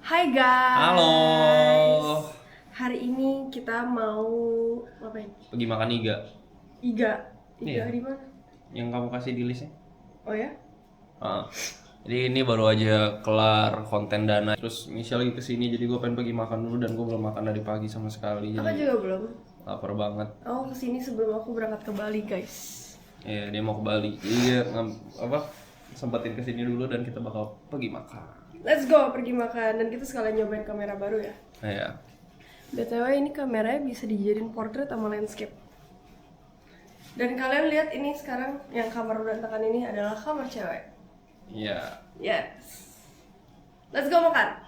Hai guys. Halo. Hari ini kita mau ngapain? Pergi makan iga. Iga. Iga Iya. di mana? Yang kamu kasih di listnya. Oh ya? Ah. Jadi ini baru aja kelar konten Dana. Terus Michelle lagi kesini, jadi gue pengen pergi makan dulu dan gue belum makan dari pagi sama sekali. Aku Jadi juga belum. lapar banget. Aku kesini sebelum aku berangkat ke Bali guys. Iya, dia mau ke Bali. Jadi dia sempetin kesini dulu dan kita bakal pergi makan. Let's go pergi makan dan kita sekalian nyobain kamera baru ya. Iya. BTW ini kameranya bisa dijadiin portrait sama landscape. Dan kalian lihat ini sekarang yang kamar berantakan ini adalah kamar cewek. Iya. Yes. Let's go makan.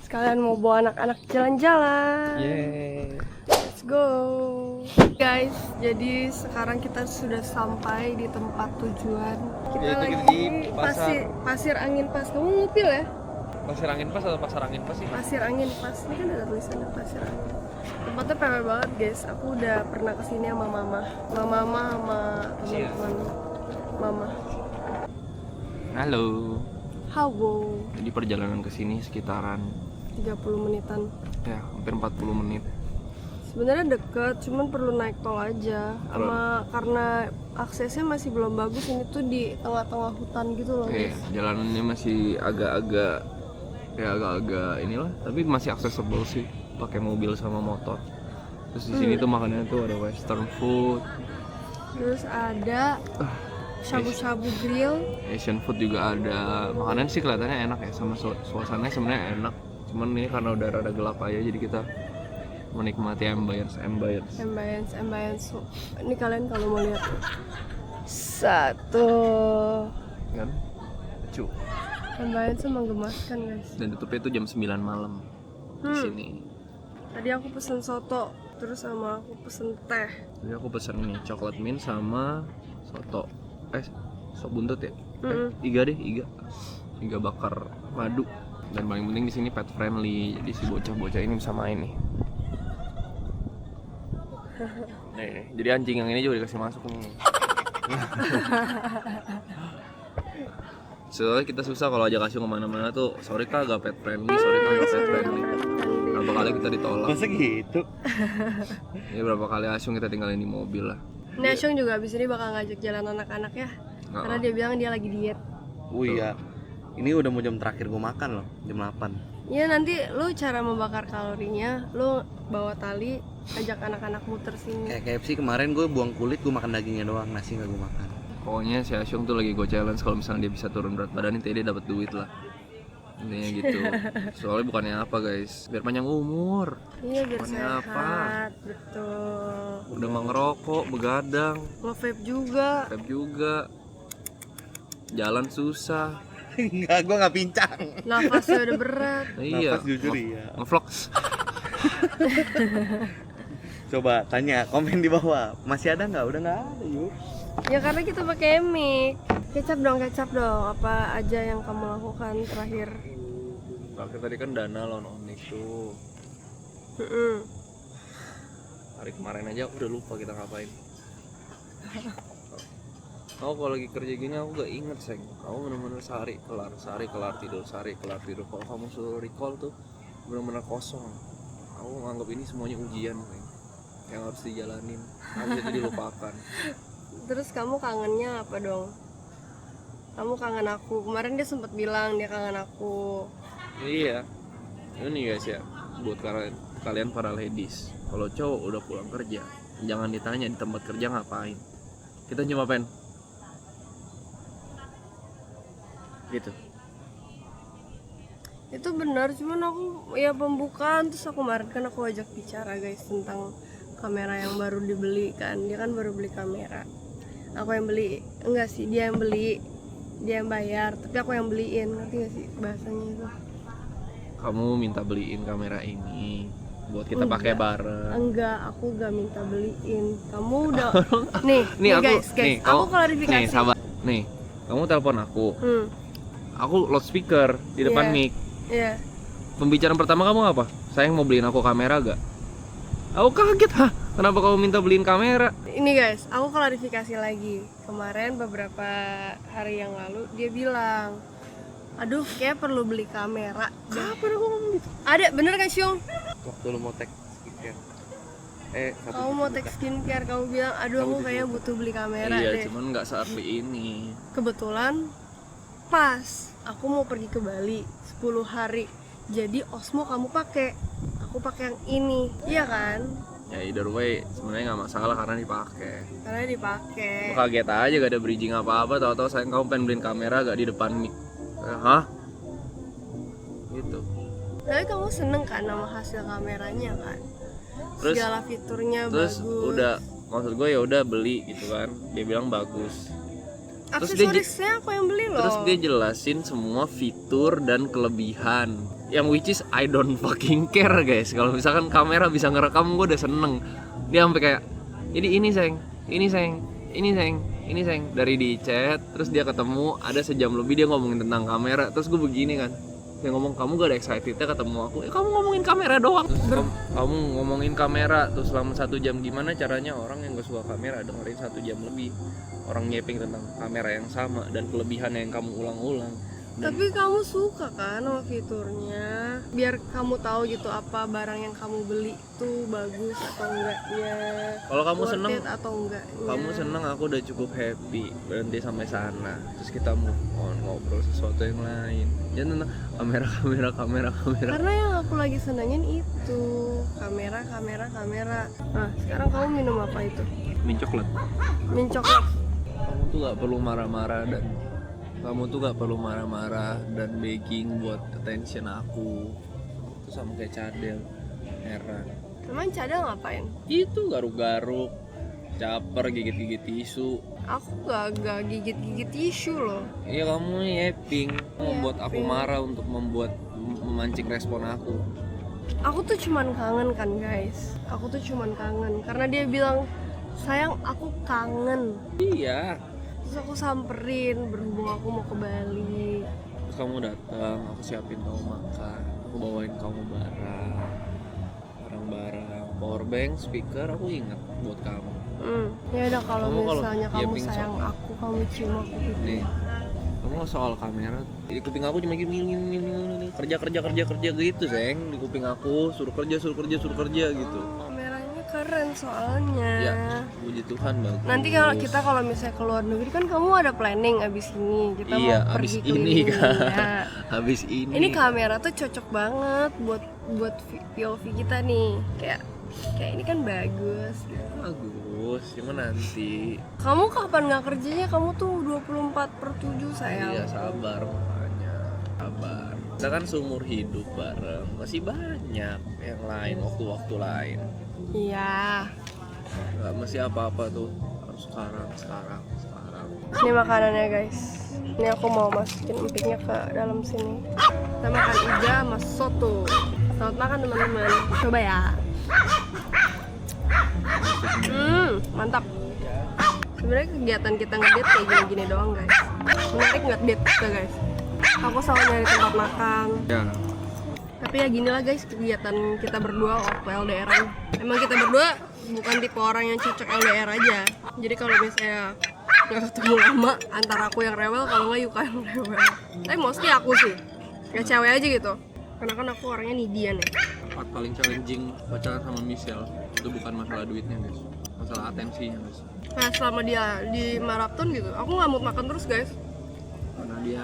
Sekalian mau bawa anak-anak jalan-jalan. Yeay. Let's go. Guys, jadi sekarang kita sudah sampai di tempat tujuan. Kita Yaitu lagi kita di pasir angin pas. Kamu ngupil ya? Pasir angin pas atau pasar angin pas sih? Pasir angin pas. Ini kan ada tulisannya pasir angin. Tempatnya PW banget guys. Aku udah pernah kesini sama mama sama teman-teman mama. Halo. How? Jadi perjalanan ke sini sekitaran 30 menitan. ya hampir 40 menit. Sebenarnya deket, cuman perlu naik tol aja. Sama karena aksesnya masih belum bagus, ini tuh di tengah-tengah hutan gitu loh. Oke, jalanannya masih agak-agak inilah, tapi masih accessible sih, pakai mobil sama motor. Terus di sini tuh makanannya tuh ada western food, Terus ada shabu-shabu grill. Asian food juga ada. Makanan sih kelihatannya enak ya, sama suasananya sebenarnya enak. Cuman ini karena udah rada gelap aja, jadi kita menikmati ambience. Ini kalian kalau mau lihat satu Kan? Lucu. ambience menggemaskan guys. Dan tutupnya tuh jam 9 malam di sini. Tadi aku pesen soto, terus sama aku pesen teh. Jadi aku pesen nih coklat mint sama soto. Sop buntut ya? Iga Iga bakar madu. Dan paling penting di sini pet friendly. Jadi si bocah-bocah ini bisa main nih. Nih, jadi anjing yang ini juga dikasih masuk nih. Soalnya kita susah kalau ajak Asyung kemana-mana tuh. Sorry kak, gak pet friendly. Berapa kali kita ditolak. Masa gitu? Ya berapa kali Asyung kita tinggalin di mobil lah. Ini Asyong juga abis ini bakal ngajak jalan anak-anak ya. Karena dia bilang dia lagi diet. Oh iya. Ini udah mau jam terakhir gue makan loh, jam 8. Ya nanti lu cara membakar kalorinya, lu bawa tali, ajak anak-anak muter sini. Kayak KFC kemarin gue buang kulit, gue makan dagingnya doang, nasi gak gue makan. Pokoknya si Asyung tuh lagi go challenge kalau misalnya dia bisa turun berat badan itu dia dapat duit lah. Intinya gitu. Soalnya bukannya apa guys, biar panjang umur. Iya biar Bukannya sehat, apa? betul. Udah mau ngerokok, begadang, Nge-vape juga. vape juga. Jalan susah. Enggak, gue gak pincang. Nafasnya udah berat. Iya. Nafas jujur iya. Ngevlog. Coba tanya, komen di bawah. Masih ada nggak? Udah nggak ada yuk. Ya karena kita pakai mic. Kecap dong. Apa aja yang kamu lakukan terakhir? Terakhir tadi kan Dana lawan Onyx tuh. Hari kemarin aja aku udah lupa kita ngapain. Aku kalau lagi kerja gini aku gak inget seng. Kamu bener-bener sehari kelar tidur. Kalau kamu suruh recall tuh bener-bener kosong. Aku menganggap ini semuanya ujian seng, yang harus dijalanin. Aku jadi lupakan. Terus kamu kangennya apa dong? Kamu kangen aku. Kemarin dia sempat bilang dia kangen aku. Iya. Ini guys ya, buat kalian para ladies, kalau cowok udah pulang kerja, jangan ditanya di tempat kerja ngapain. Kita cuma pengen gitu. Itu benar, cuman aku ya pembukaan terus aku kemarin kan aku ajak bicara guys tentang kamera yang baru dibeli kan. Dia kan baru beli kamera. Aku yang beli, enggak sih, dia yang beli. Dia yang bayar, tapi aku yang beliin. Ngerti gak sih bahasanya itu? Kamu minta beliin kamera ini buat kita pakai bareng. Enggak, aku gak minta beliin. Kamu udah nih aku, guys, aku klarifikasi. Nih, sabar. Nih, kamu telepon aku. Aku loudspeaker di depan mic. Iya. Pembicaraan pertama kamu apa? Sayang mau beliin aku kamera gak? Aku kaget, kenapa kamu minta beliin kamera? Ini guys, aku klarifikasi lagi. Kemarin beberapa hari yang lalu dia bilang, aduh kayak perlu beli kamera. Kapan aku ngomong gitu? Ada bener kan Syong? Waktu lu mau tag skincare. Kamu mau tag skincare, kamu bilang aduh aku kayak butuh beli kamera Iya, deh. cuman nggak saat beli ini. Kebetulan pas aku mau pergi ke Bali 10 hari. Jadi Osmo kamu pakai, aku pakai yang ini. Iya kan? Ya either way sebenarnya nggak masalah karena dipakai. Karena dipakai. Gue kaget aja gak ada bridging apa-apa, tahu-tahu sayang kamu pengen beliin kamera gak di depan mic. Hah? Gitu. Tapi kamu seneng kan sama hasil kameranya kan? Terus- Segala fiturnya Terus bagus. udah, maksud gue ya udah beli gitu kan. Dia bilang bagus. terus dia Aksesorisnya aku yang beli loh. Terus dia jelasin semua fitur dan kelebihan. Yang which is I don't fucking care guys. Kalau misalkan kamera bisa ngerekam gue udah seneng. Dia sampai kayak ini sayang, ini sayang, ini sayang, ini sayang. Dari di chat, terus dia ketemu ada sejam lebih dia ngomongin tentang kamera. Terus gue begini kan, dia ngomong kamu gak ada excitednya ketemu aku. Kamu ngomongin kamera doang. Terus kamu ngomongin kamera terus selama 1 jam, gimana caranya orang yang gak suka kamera dengerin 1 jam lebih orang nyeping tentang kamera yang sama dan kelebihan yang kamu ulang-ulang. Tapi kamu suka kan sama fiturnya? Biar kamu tahu gitu apa barang yang kamu beli tuh bagus atau enggaknya. Kalau kamu worth seneng, it atau enggaknya. kamu seneng, aku udah cukup happy. Berhenti sampai sana. Terus kita move on, ngobrol sesuatu yang lain. Jangan tentang kamera. Karena yang aku lagi senengin itu kamera. Nah, sekarang kamu minum apa itu? Min coklat. Mint coklat. Kamu tuh gak perlu marah-marah dan begging buat attention aku. Itu sama kayak cadel, heran. Emang cadel ngapain? Itu garuk-garuk, caper, gigit-gigit tisu. Aku gak gigit-gigit tisu loh. Iya kamu nyeping, membuat aku Nyeping. marah untuk memancing respon aku. Aku tuh cuman kangen kan guys. Aku tuh cuman kangen karena dia bilang sayang aku kangen. Iya. Terus aku samperin berhubung aku mau ke Bali. Terus kamu datang, aku siapin kamu makan, aku bawain kamu barang-barang, powerbank, speaker, aku inget buat kamu. Ya udah kalau Kamu kalau misalnya kamu nyiapin sayang aku, kamu cium aku gitu. Nih, kamu soal kamera, di kuping aku cuma gini, kerja gitu, sayang. Di kuping aku suruh kerja gitu. Kameranya keren soalnya. Ya, puji Tuhan bagus. Nanti kalau misalnya ke luar negeri kan kamu ada planning abis ini kita Iya, mau abis pergi ini keliling. kan. Ya. Habis ini. Ini kamera tuh cocok banget buat POV kita nih. Kayak ini kan bagus. Gitu. Bagus, cuma nanti. Kamu kapan nggak kerjanya? Kamu tuh 24/7 sayang. Iya, sabar makanya. Sabar. Kita kan seumur hidup bareng, masih banyak yang lain, waktu-waktu lain. Iya. Gak mesti apa-apa tuh harus sekarang. Ini makanannya guys. Ini aku mau masukin empiknya ke dalam sini. Kita makan iga sama soto. Selamat makan teman-teman. Coba ya. Mantap. Sebenarnya kegiatan kita ngedate kayak gini-gini doang guys. Menarik nggak date kita guys? Aku selalu nyari tempat makan. Ya. Tapi ya gini lah guys kegiatan kita berdua waktu LDR-an. Emang kita berdua bukan tipe orang yang cocok LDR aja. Jadi kalau misalnya nggak ketemu lama antara aku yang rewel, kalau nggak Yuka yang rewel. Tapi mostly aku sih, nggak cewek aja gitu. Karena kan aku orangnya nidian ya. Part paling challenging pacaran sama Michelle itu bukan masalah duitnya guys, masalah atensinya guys. Nah selama dia di maraton gitu, aku nggak mau makan terus guys. Karena dia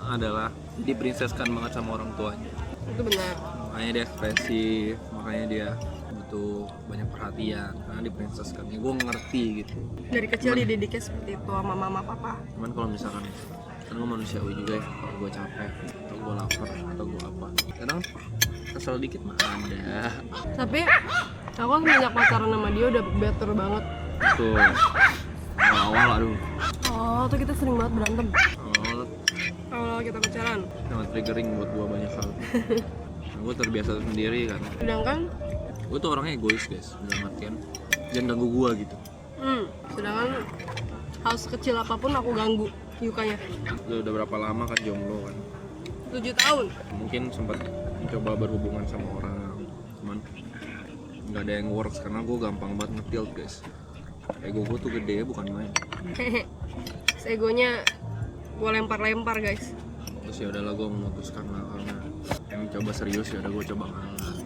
adalah diprinseskan banget sama orang tuanya. Itu benar. Makanya dia ekspresif, makanya dia butuh banyak perhatian karena diprinseskan. Ya gue ngerti gitu. Dari kecil dididiknya seperti itu sama mama papa. Cuman kalau misalkan kan gue manusiawi juga ya, kalau gue capek atau gue lapar atau gue apa, kadang kesel dikit mah ada. Tapi aku semenjak pacaran sama dia udah better banget. Tuh awal aduh, Oh tuh kita sering banget berantem. awal Kalau kita pacaran. sangat triggering buat gue banyak hal. Nah, gue terbiasa sendiri kan. Sedangkan Gue tuh orangnya egois guys, dalam artian jangan ganggu gue gitu. sedangkan hal sekecil apapun aku ganggu Yukanya. Lu udah berapa lama kan jomblo kan? 7 tahun. Mungkin sempat mencoba berhubungan sama orang, cuman nggak ada yang works karena gue gampang banget nge-tilt guys. Ego gue tuh gede bukan main. Egonya gue lempar-lempar guys. terus ya udahlah gue memutuskan lah, karena yang coba serius ya udah gue coba ngalah,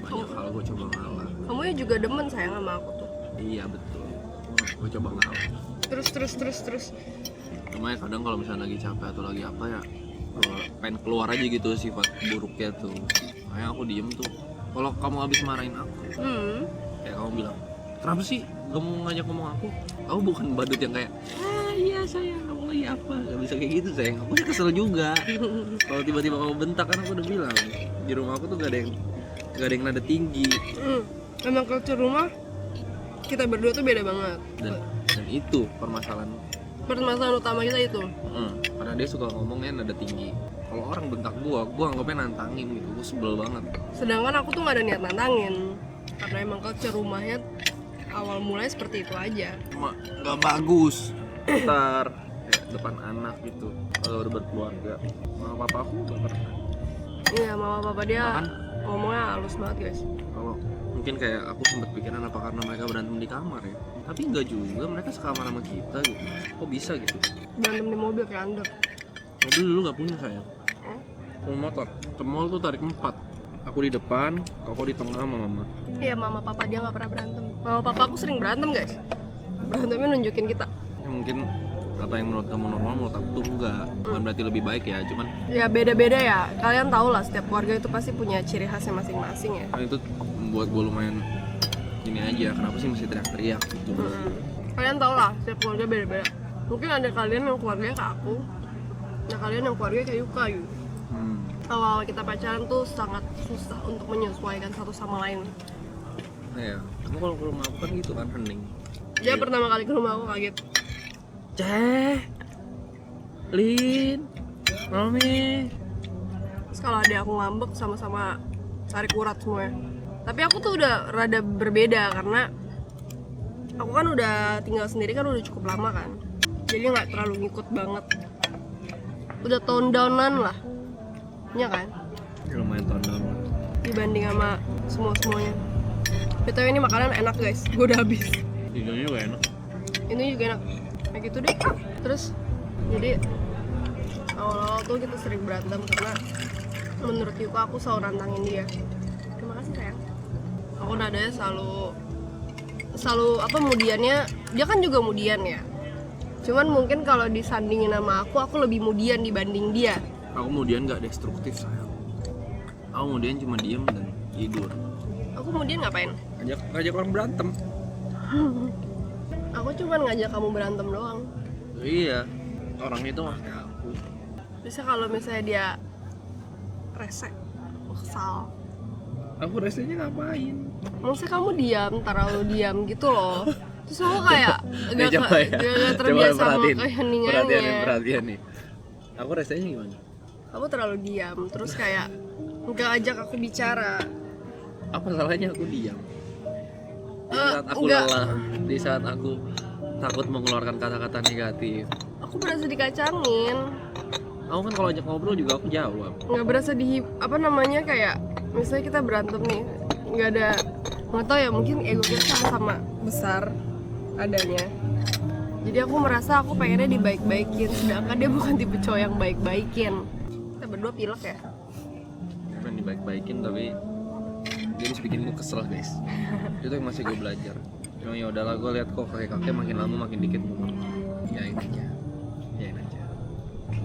banyak hal gue coba ngalah. Kamu ya juga demen sayang sama aku tuh. Iya betul, gue coba ngalah. Terus. Cuma ya kadang kalau misalnya lagi capek atau lagi apa ya, pengen keluar aja gitu sifat buruknya tuh. Makanya aku diem tuh. Kalau kamu habis marahin aku, kayak kamu bilang, kenapa sih gak mau ngajak ngomong aku? Aku bukan badut yang kayak, iya sayang, kamu lagi apa? Gak bisa kayak gitu sayang, aku sih kesel juga. Kalau tiba-tiba kamu bentak, kan aku udah bilang, di rumah aku tuh gak ada yang nada tinggi. Emang culture rumah kita berdua tuh beda banget. Dan itu permasalahan utama kita itu. Karena dia suka ngomongnya nada tinggi. Kalau orang bentak gua anggapnya nantangin gitu, gua sebel banget. Sedangkan aku tuh gak ada niat nantangin, karena emang culture rumahnya awal mulai seperti itu aja. Cuma nggak bagus ntar kayak depan anak gitu kalau udah berkeluarga. Mama papa aku nggak pernah. Iya, mama papa dia Bahkan ngomongnya halus banget guys. kalau mungkin kayak aku sempat pikiran apa karena mereka berantem di kamar ya, tapi nggak juga, mereka sekamar sama kita gitu. Kok bisa gitu? Berantem di mobil kayak under. Mobil dulu nggak punya sayang, mau motor ke mall tuh tarik 4, aku di depan, koko di tengah sama mama. Iya, mama papa dia nggak pernah berantem. Mama papa aku sering berantem guys. Berantemnya nunjukin kita. Ya, mungkin apa yang menurut kamu normal, menurut aku tuh enggak. Bukan berarti lebih baik ya, cuman Ya beda-beda ya. Kalian tau lah, setiap keluarga itu pasti punya ciri khasnya masing-masing ya. kan itu membuat gue lumayan ini aja, kenapa sih mesti teriak-teriak gitu. Kalian tau lah, setiap keluarga beda-beda. Mungkin ada kalian yang keluarganya kayak aku, ada kalian yang keluarganya kayak Yuka gitu. Awal kita pacaran tuh sangat susah untuk menyesuaikan satu sama lain. Iya, kamu kalau ke rumah aku kan gitu kan, hening. Dia pertama kali ke rumah aku kaget. Ceh, Lin, Mami. Terus kalau ada aku ngambek sama-sama tarik urat semuanya. Tapi aku tuh udah rada berbeda karena aku kan udah tinggal sendiri kan udah cukup lama kan. Jadi nggak terlalu ngikut banget. Udah tone downan lah. Iya kan? Ya, lumayan tahun lama. Dibanding sama semuanya. BTW ini makanan enak guys, gue udah habis. Tidurnya juga enak. Ini juga enak, kayak gitu deh. Terus jadi awal-awal tuh kita sering berantem karena menurut Yuka aku selalu nantangin dia. Terima kasih sayang. Aku nadanya selalu apa mudiannya, dia kan juga mudian ya. Cuman mungkin kalau disandingin sama aku lebih mudian dibanding dia. Aku kemudian nggak destruktif sayang. Aku kemudian cuma diem dan tidur. Aku kemudian ngapain? Ngajak orang berantem. Aku cuma ngajak kamu berantem doang. Iya, orangnya itu nggak kayak aku. Bisa kalau misalnya dia rese, aku kesal. Aku rasanya ngapain? Maksudnya kamu diam, taruh diam gitu loh. Terus aku kayak Nih, coba ya. gak terbiasa sama Perhatiin keheningannya. perhatian nih. Aku rasanya gimana? Kamu terlalu diam, terus kayak nggak ajak aku bicara. Apa salahnya aku diam? Di saat aku enggak. lelah, di saat aku takut mengeluarkan kata-kata negatif. Aku berasa dikacangin. Aku kan kalau ajak ngobrol juga aku jawab. Nggak berasa apa namanya kayak misalnya kita berantem nih, nggak ada, nggak tahu ya, mungkin ego kita sama-sama besar adanya. Jadi aku merasa aku pengennya dibaik-baikin, sedangkan dia bukan tipe cowok yang baik-baikin. Kita berdua pilek ya. Bukan dibaik-baikin tapi dia bisa bikin gue kesel guys. Itu yang masih gue belajar. Cuma ya udahlah, gue lihat kok kakek makin lama makin dikit ngomong. Yain aja.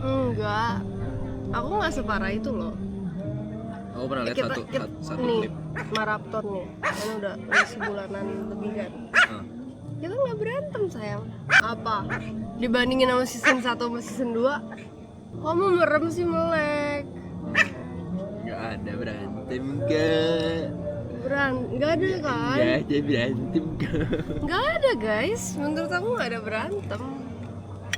Enggak, aku nggak separah itu loh. Aku pernah lihat satu nih, klip. maraton nih, kan udah sebulanan lebih kan. Kita nggak berantem sayang. Apa? Dibandingin sama season 1 sama season 2, kamu merem sih melek. Nggak ada berantem kak. Nggak ada kan? Nggak ada berantem kak. Nggak ada guys, menurut aku nggak ada berantem.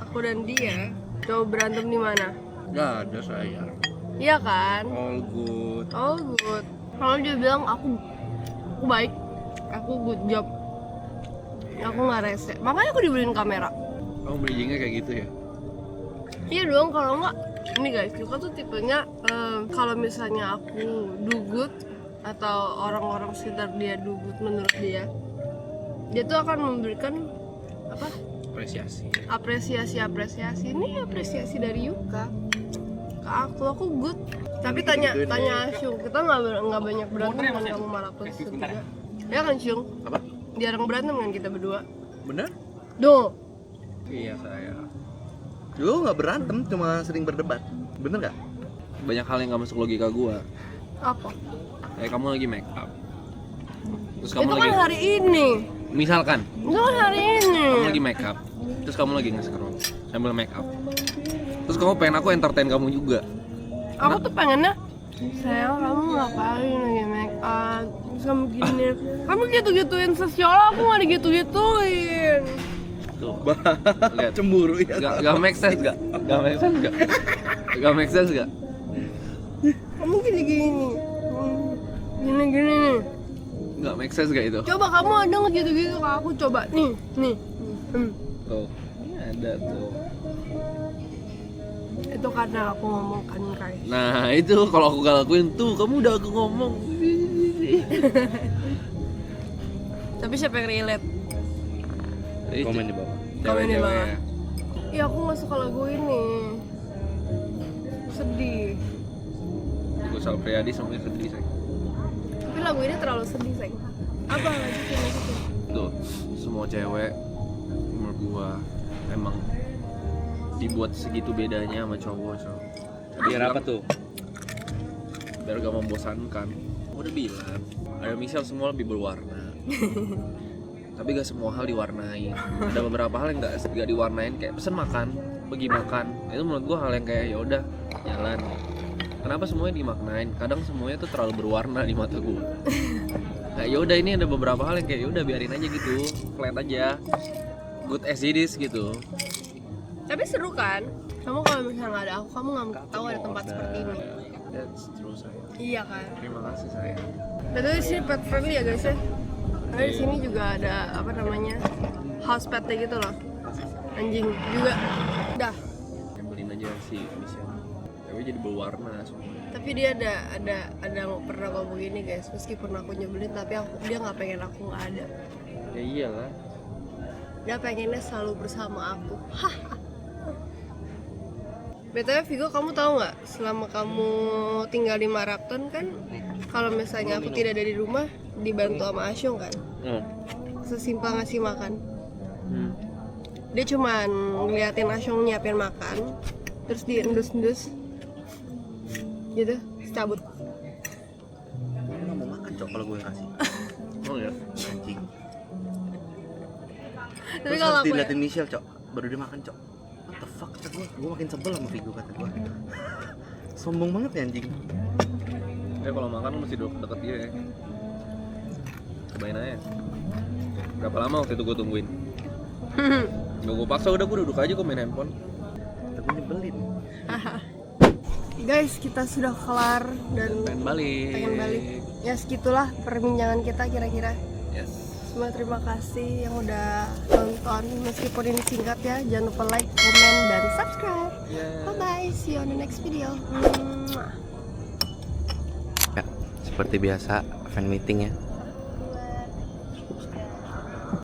Aku dan dia coba berantem di mana? Nggak ada sayang. Iya kan? All good. All good. Kalau dia bilang aku baik, aku good job, aku nggak rese. Makanya aku dibeliin kamera. Kamu bridgingnya kayak gitu ya? Iya dong, kalau nggak, ini guys, Yuka tuh tipenya kalau misalnya aku do good atau orang-orang sekitar dia do good menurut dia tuh akan memberikan apa? Apresiasi. Apresiasi. Ini apresiasi dari Yuka. ke aku good. Tapi tanya Syung, kita nggak banyak berantem dengan kamu marah plus juga. Ya kan Syung? Apa? Jarang berantem kan kita berdua. Bener? Duh, Iya saya. Lu nggak berantem, cuma sering berdebat. Bener nggak? Banyak hal yang gak masuk logika gua. apa? Kayak kamu lagi make up. Terus Itu kamu kan lagi hari ini. misalkan Itu kan hari ini. kamu lagi make up. Terus kamu lagi nge-scroll sambil make up. Terus kamu pengen aku entertain kamu juga. Aku tuh pengennya, sayang kamu ngapain lagi make up? Terus kamu gini, kamu gitu-gituin sesiola, aku nggak digitu-gituin. Tuh. Lihat. Cemburu ya. Gak make sense gak? Gak make sense gak? Gak make sense gak? Kamu gini-gini, gini-gini nih. Gak make sense gak itu? Coba kamu ada nggak gitu-gitu ke aku, coba nih. Tuh. Ini ada tuh. Itu karena aku ngomongkan guys. Nah itu kalau aku gak lakuin tuh, kamu udah aku ngomong. Tapi siapa yang relate? Komen di bawah. Komen di bawah. Cewek-cewek. Iya aku nggak suka lagu ini. Sedih. Gue Sal Priadi semuanya sedih sayang. Tapi lagu ini terlalu sedih sayang. Apa lanjutin lagi tuh? Tuh, semua cewek menurut gua emang dibuat segitu bedanya sama cowok. Biar apa tuh? Biar gak membosankan. Udah bilang, ada misal semua lebih berwarna. Tapi gak semua hal diwarnain. Ada beberapa hal yang gak diwarnain, kayak pesen makan, pergi makan. Itu menurut gua hal yang kayak ya udah jalan. Kenapa semuanya dimaknain? Kadang semuanya tuh terlalu berwarna di mata gua. Kayak ya udah ini ada beberapa hal yang kayak ya udah biarin aja gitu, flat aja. Good as it is gitu. Tapi seru kan? Kamu kalau misalnya nggak ada aku, kamu nggak mungkin tahu ada tempat seperti ini. That's true saya. Iya kan? Terima kasih saya. Betul di sini pet friendly ya guys ya. Karena di sini juga ada apa namanya house petnya gitu loh. Anjing juga. Dah. Nyebelin aja si Michelle. Tapi jadi berwarna semua. Tapi dia ada pernah ngomong gini guys. Meskipun aku nyebelin, tapi dia nggak pengen aku nggak ada. Ya iyalah. Dia pengennya selalu bersama aku. BTW Vigo, kamu tahu nggak selama kamu tinggal di Marapton kan, kalau misalnya aku tidak ada di rumah dibantu sama Asyung kan, sesimpel ngasih makan. Dia cuman ngeliatin Asyung nyiapin makan, terus diendus-endus gitu, cabut. Gue nggak mau makan cok kalau gue kasih. Oh ya. Anjing. Tapi Terus kalau harus aku ya, diliatin Michelle cok, baru dia makan cok. What the fuck kata gue makin sebel sama Vigo kata gue. Sombong banget ya anjing. Ya kalau makan lu mesti duduk deket dia ya. Cobain aja. Berapa lama waktu itu gue tungguin? Gak gue paksa, udah gue duduk aja gue main handphone. Tapi nyebelin. guys, kita sudah kelar dan Pengen balik. pengen balik. Ya segitulah perbincangan kita kira-kira. Yes. Semua terima kasih yang udah nonton, meskipun ini singkat ya. Jangan lupa like, comment, dan subscribe. Yeah. Bye bye, see you on the next video. Ya, seperti biasa fan meeting ya.